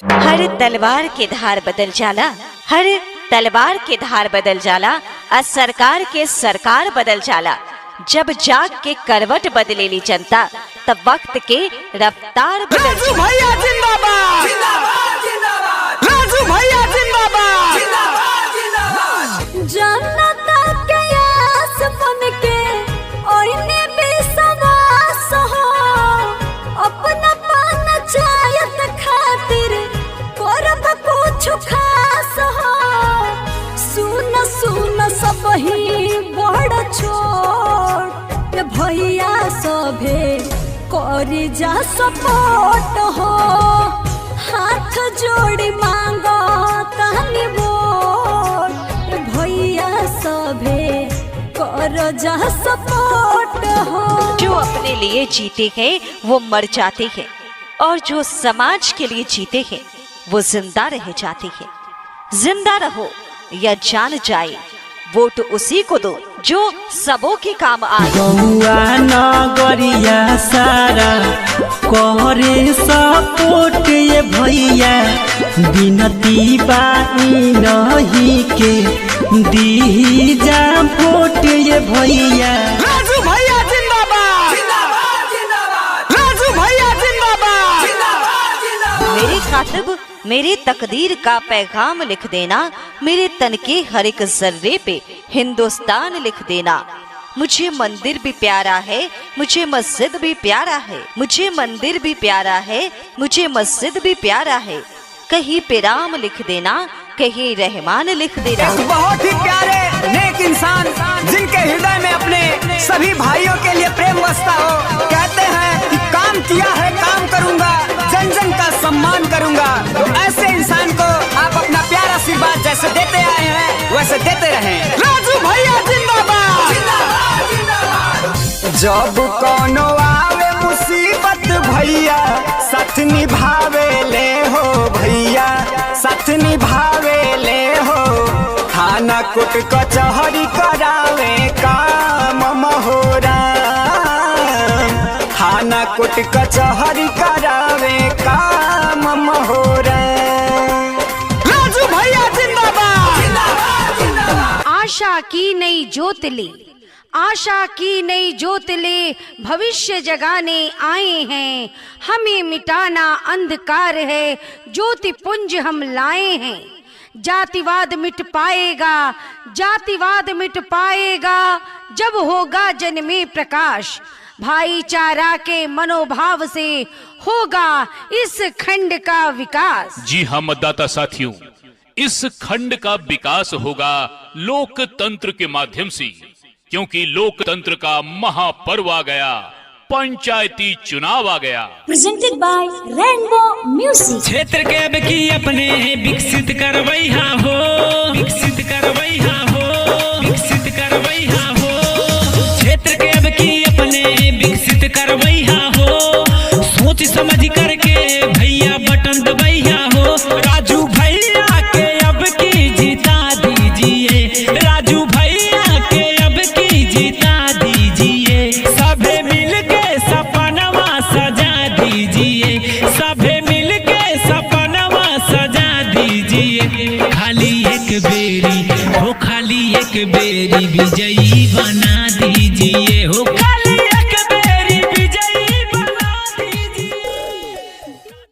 हर तलवार के धार बदल जाला, हर तलवार के धार बदल जाला, और सरकार के सरकार बदल जाला। जब जाग के करवट बदलेली जनता, तब वक्त के रफ्तार बदल राजू भैया जिंदाबाद, जिंदाबाद, जिंदाबाद। राजू भैया जिंदाबाद, जिंदाबाद, जिंदाबाद। जनता के आस बन के ओइने विश्वास हो, अपना पंचायत खातिर करब कुछ खास हो। सुन सुन सब ही बड़ छोट ये भैया सभे करी जा सपोर्ट हो। हाथ जोड़ी मांगो तहनी वोट, भैया सभे कर जा सपोर्ट हो। जो अपने लिए जीते हैं वो मर जाते हैं, और जो समाज के लिए जीते हैं वो जिंदा रह जाते हैं। जिंदा रहो या जान जाए, वोट उसी को दो जो सबों के काम आए। गौआ नगरिया सारा करे सपोर्ट ये भैया, बिनती बाई नहीं के दी जा वोट ये भैया। राजू भैया जिंदाबाद, जिंदाबाद, जिंदाबाद। राजू भैया जिंदाबाद, जिंदाबाद, जिंदाबाद। मेरे खातिब मेरे तकदीर का पैगाम लिख देना, मेरे तन के हर एक जर्रे पे हिंदुस्तान लिख देना। मुझे मंदिर भी प्यारा है, मुझे मस्जिद भी प्यारा है, मुझे मंदिर भी प्यारा है, मुझे मस्जिद भी प्यारा है। कहीं पे राम लिख देना, कहीं रहमान लिख देना। एक बहुत ही प्यारे नेक इंसान जिनके हृदय में अपने सभी भाइयों के लिए प्रेम बसता हो, कहते हैं कि काम किया है काम करूंगा, जन जन का सम्मान करूंगा। तो ऐसे इंसान को आप अपना प्यारा आशीर्वाद जैसे देते आए हैं वैसे देते रहें। राजू भैया जिंदाबाद, जिंदाबाद, जिंदाबाद। जब कोनो आवे मुसीबत भैया साथ निभावे ले हो, भैया साथ निभावे ले हो। थाना कोर्ट कचहरी करावे काम महोरा, थाना कोर्ट कचहरी करावे काम महोरा। राजू भैया जिंदाबाद, जिंदाबाद, जिंदाबाद। आशा की नई ज्योत ले, आशा की नई ज्योत ले, भविष्य जगाने आए हैं। हमें मिटाना अंधकार है, ज्योति पुंज हम लाए हैं। जातिवाद मिट पाएगा, जातिवाद मिट पाएगा, जब होगा जन में प्रकाश। भाईचारा के मनोभाव से होगा इस खंड का विकास। जी हाँ मतदाता साथियों, इस खंड का विकास होगा लोकतंत्र के माध्यम से, क्योंकि लोकतंत्र का महापर्व आ गया, पंचायती चुनाव आ गया। Presented by Rainbow Music. क्षेत्र के अब की अपने विकसित करवैया हो, विकसित करवैया हो, विकसित करवैया हो। क्षेत्र के अब की अपने विकसित करवैया हो, सोच समझ करके भैया बटन दबैया हो। राजू भैया के अब की जीता दीजिए, राजू भैया के अब की जीता दीजिए। सभे मिलके सपनवा सजा दीजिए, सभे मिलके सपनवा सजा दीजिए। खाली एक बेरी हो, खाली एक बेरी विजयी